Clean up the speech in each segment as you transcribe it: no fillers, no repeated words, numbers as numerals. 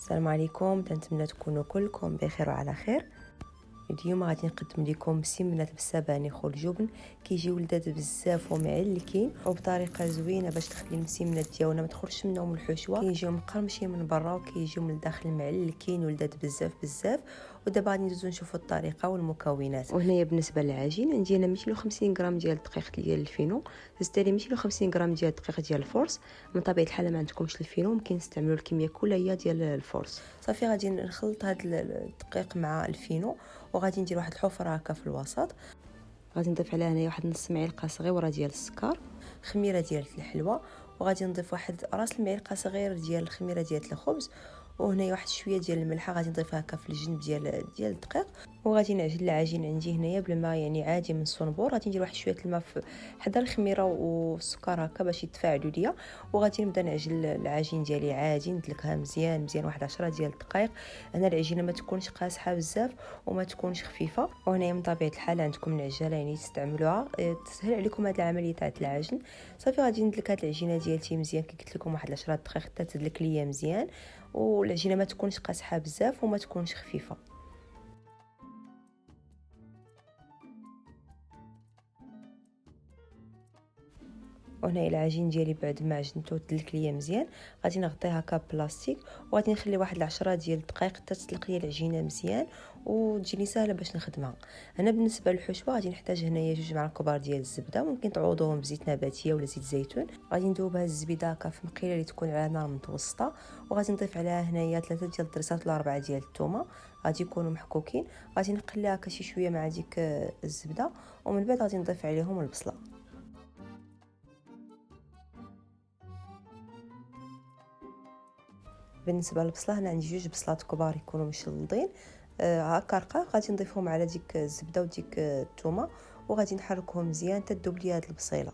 السلام عليكم، نتمنى تكونوا كلكم بخير وعلى خير. اليوم غادي نقدم لكم سمنات بالسبانخ والجبن كيجيو لذاذ بزاف ومعلكين وبطريقه زوينه باش تخلي المسمنات ديالنا ما تخرجش منهم الحشوه، كيجيو مقرمشين من برا وكيجيو من الداخل معلكين ولذاذ بزاف بزاف. ودابا غادي ندوزو نشوفوا الطريقه والمكونات. وهنايا بالنسبه للعجين عندي انا 250 غرام ديال الدقيق ديال الفينو، زدت عليه 250 غرام ديال الدقيق ديال الفورس. من طبيعه الحال ما عندكمش الفينو ممكن تستعملوا الكميه كلها هي ديال الفورس. صافي غادي نخلط هذا الدقيق مع الفينو وغادي ندير واحد الحفره هكا في الوسط. غادي نضيف عليها هنايا واحد نص معلقه صغيره ديال السكر، خميره ديال الحلوى، وغادي نضيف واحد راس المعلقه صغير ديال الخميره ديال الخبز، وهنايا واحد شويه ديال الملحه غادي نضيفها هكا في الجنب ديال الدقيق. وغادي نعجن العجين عندي هنايا بالماء يعني عادي من الصنبور. غادي ندير واحد شويه الماء حدا الخميره والسكر هكا باش يتفاعلوا ليا، وغادي نبدا نعجن العجين ديالي عادي ندلكها مزيان مزيان واحد 10 ديال الدقائق. هنا العجينه ما تكونش قاصحه بزاف وما تكونش خفيفه. وهنايا من طبيعه الحال عندكم العجاله يعني تستعملوها تسهل عليكم هذه العمليه تاع العجن. صافي غادي ندلك هذه العجينه ديالتي مزيان كي قلت لكم واحد 10 دقائق حتى تدلك ليا مزيان، والعجينه ما تكونش قاصحه بزاف وما تكونش خفيفه. وهنا العجين ديالي بعد ما عجنته تدلك ليا مزيان غادي نغطيه هكا بلاستيك وغادي نخلي واحد 10 ديال الدقائق حتى تطلق ليا العجينه مزيان وتجيني سهله باش نخدمها. هنا بالنسبه للحشوه غادي نحتاج هنايا 2 معالق كبار ديال الزبده، ممكن تعوضوهم بزيت نباتيه ولا زيت زيتون. غادي ندوب هذه الزبيده هكا في مقيله اللي تكون على نار متوسطه، وغادي نضيف عليها هنايا 3 ديال الضريسات ولا 4 ديال الثومه غادي يكونوا محكوكين. غادي نقليها هكا شي شويه مع ديك الزبده، ومن بعد غادي نضيف عليهم البصله. بالنسبه للبصله هنا عندي 2 بصلات كبار يكونوا مشلضين هكا رقاق، غادي نضيفهم على ديك الزبده وديك الثومه وغادي نحركهم مزيان تذوب لي هاد البصيله.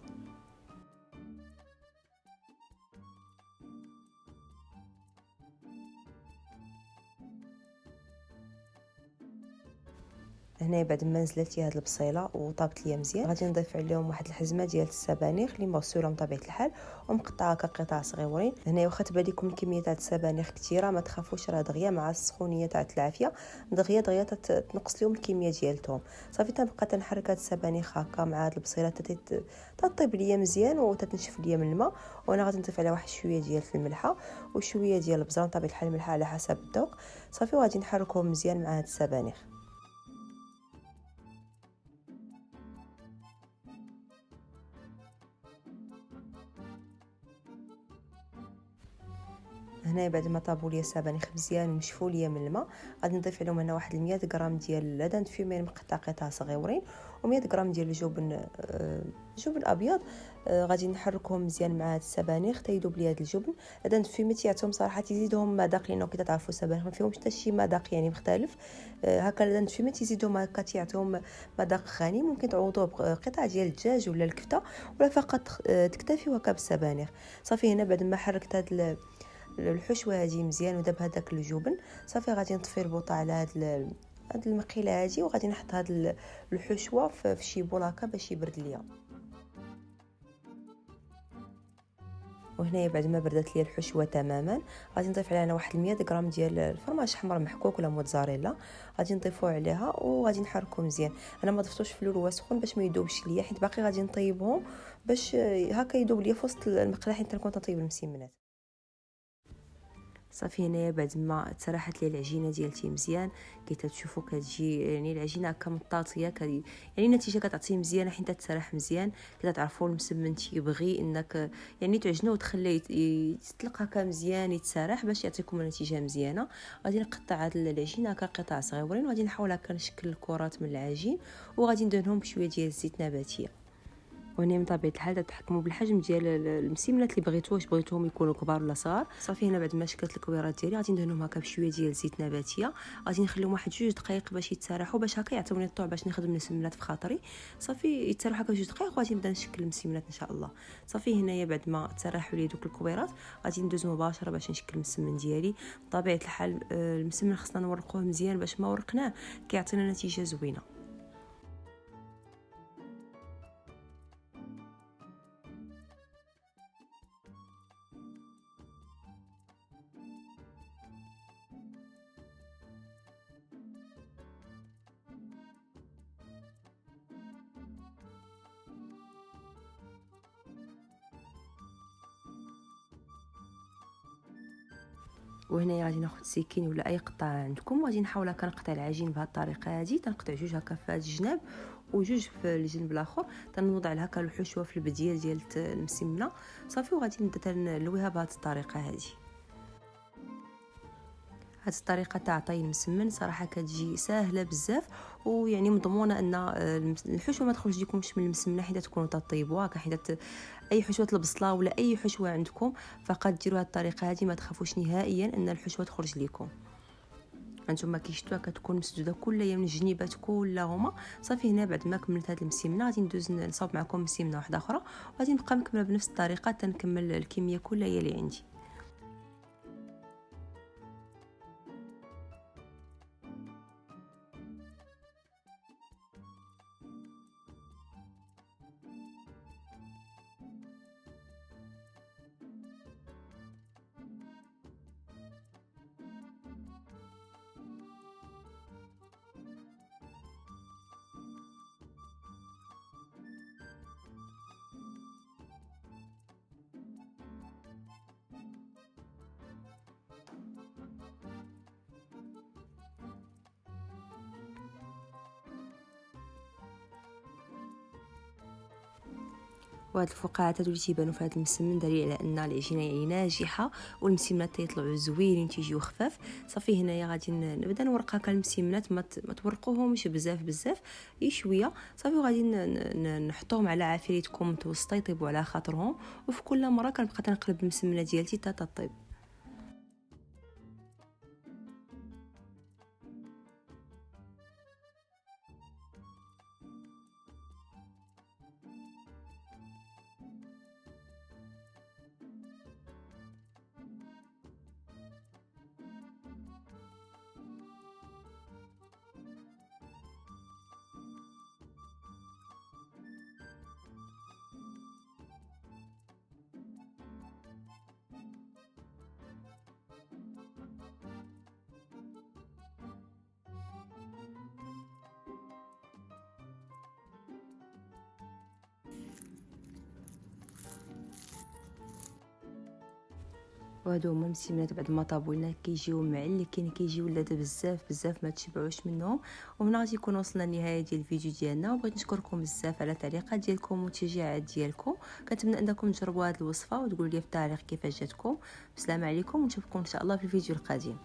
هنا بعد ما نزلت لي هاد البصيله وطابت ليا مزيان غادي نضيف عليهم واحد الحزمه ديال السبانخ اللي مغسوله من طبيعه الحال ومقطعه هكا قطع صغيورين. هنا واخا تبان لكم الكميه تاع السبانخ كثيره ما تخافوش، راه دغيا مع السخونيه تاع العافيه دغيا تنقص لهم الكميه ديالتهم. صافي تنبقى تنحرك هاد السبانخ هكا مع هاد البصيله تطيب ليا مزيان وتتنشف ليا من الماء. وانا غادي نضيف عليها واحد شويه ديال الملحه وشويه ديال البزار طبيعه الحال الملحه على حسب الذوق. صافي وغادي نحركهم مزيان مع هاد السبانخ. هنا بعد ما طابوا لي السبانخ مزيان ونشفوا لي من الماء غادي نضيف عليهم هنا واحد 100 غرام ديال لادان فيمين مقطع قطع صغيورين و100 غرام ديال الجبن جبن ابيض. غادي نحركهم مزيان مع هاد السبانخ حتى يذوب لي هاد الجبن. لادان فيمين تيعطيهم صراحه تزيدهم مذاق لانه كي تعرفوا السبانخ ما فيهمش حتى شي مذاق يعني مختلف. هكا لادان فيمين تزيدهم هكا تيعطيهم مذاق غني. ممكن تعوضوه بقطع ديال الدجاج ولا الكفته ولا فقط تكتفيو هكا بالسبانخ. صافي هنا بعد ما حركت هاد الحشوه هذه مزيان وداب هذاك الجبن صافي غادي نطفي البوطه على هاد المقيله هذه وغادي نحط هاد الحشوه في شي بول هكا باش يبرد ليا. وهنايا بعد ما بردت لي الحشوه تماما غادي نضيف عليها انا واحد 100 غرام ديال الفرماج حمر محكوك ولا موتزاريلا غادي نضيفوه عليها وغادي نحركو مزيان. انا ما ضفتوش في الاول سخون باش ما يذوبش ليا حيت باقي غادي نطيبهم باش هكا يذوب ليا في وسط المقله حيت نكون تطيب المسمنات. صافي هنايا بعد ما تسرحت لي العجينه ديالتي مزيان كي تشوفوا كتجي يعني العجينه هكا مطاطيه يعني النتيجه كتعطي مزيانه حيت تسرح مزيان. كي تعرفوا المسمن تيبغي انك يعني تعجنوه وتخليه يطلق هكا مزيان يتسرح باش يعطيكم النتيجه مزيانه. غادي نقطع هاد العجينه هكا قطع صغيورين وغادي نحاول هكا نشكل الكرات من العجين وغادي ندهنهم بشويه ديال الزيت نباتيه. وهنا من طبيعه الحال تتحكموا بالحجم ديال المسمنات اللي بغيتوه، واش بغيتوهم يكونوا كبار ولا صغار. صافي هنا بعد ما شكلت الكويرات ديالي غادي ندهنهم هكا بشويه ديال الزيت نباتيه. غادي نخليهم واحد 2 دقائق باش يتسرحوا باش هكا يعطيوني الطوع باش نخدم المسمنات في خاطري. صافي يتسرحوا هكا 2 دقائق وغادي نبدا نشكل المسمنات ان شاء الله. صافي هنايا بعد ما تسرحوا لي دوك الكويرات غادي ندوز مباشره باش نشكل المسمن ديالي. بطبيعه الحال المسمن خصنا نورقوه مزيان باش ما ورقناه كيعطينا نتيجه زوينه. وهنايا غادي ناخذ سكين ولا اي قطعه عندكم، وغادي نحاول هكا نقطع العجين بهذه الطريقه هذه. تنقطع جوج هكا في هذا الجناب وجوج في الجنب الاخر، تنوضع لها هكا الحشوه في البديه ديال المسمنه صافي، وغادي نبدا تنلويها بهذه الطريقه هذه. هذه الطريقه تاع طي المسمن صراحه كتجي ساهله بزاف، ويعني مضمونه ان الحشوه ما تخرج لكمش من المسمنه حيت تكونوا تطيبوها هكا. حيت اي حشوه البصله ولا اي حشوه عندكم فقط ديروا هذه الطريقه هذه، ما تخافوش نهائيا ان الحشوه تخرج لكم. هانتوما كيشتوها كتكون مسدوده كلها من الجنيبات كلهما صافي. هنا بعد ما كملت هذه المسمنه غادي ندوز نصاوب معكم مسمنه واحده اخرى، وغادي نبقى مكمله بنفس الطريقه تنكمل الكميه كلها هي اللي عندي. وهاد الفقاعات هادو اللي تيبانوا في هذا المسمن دليل على ان العجينه يعني ناجحه، والمسمنات تيطلعوا زوينين تيجيو خفاف صافي. هنايا غادي نبدا نورق هكا المسمنات، ما تورقوهمش بزاف شويه صافي، وغادي نحطوهم على عافيتكم متوسطه يطيبوا على خاطرهم. وفي كل مره كنبقى تنقلب المسمنه ديالتي حتى تطيب. وهادو هما المسمنات بعد ما طابوا لنا كيجيو معلكين، كيجيو ولاد بزاف ما تشبعوش منهم. وهنا غادي يكون وصلنا لنهايه ديال الفيديو ديالنا، وبغيت نشكركم بزاف على التعليقات ديالكم والتشجيعات ديالكم. كنتمنى انكم تجربوا هذه الوصفه وتقولوا لي في التعليق كيفاش جاتكم. السلام عليكم ونشوفكم ان شاء الله في الفيديو القادم.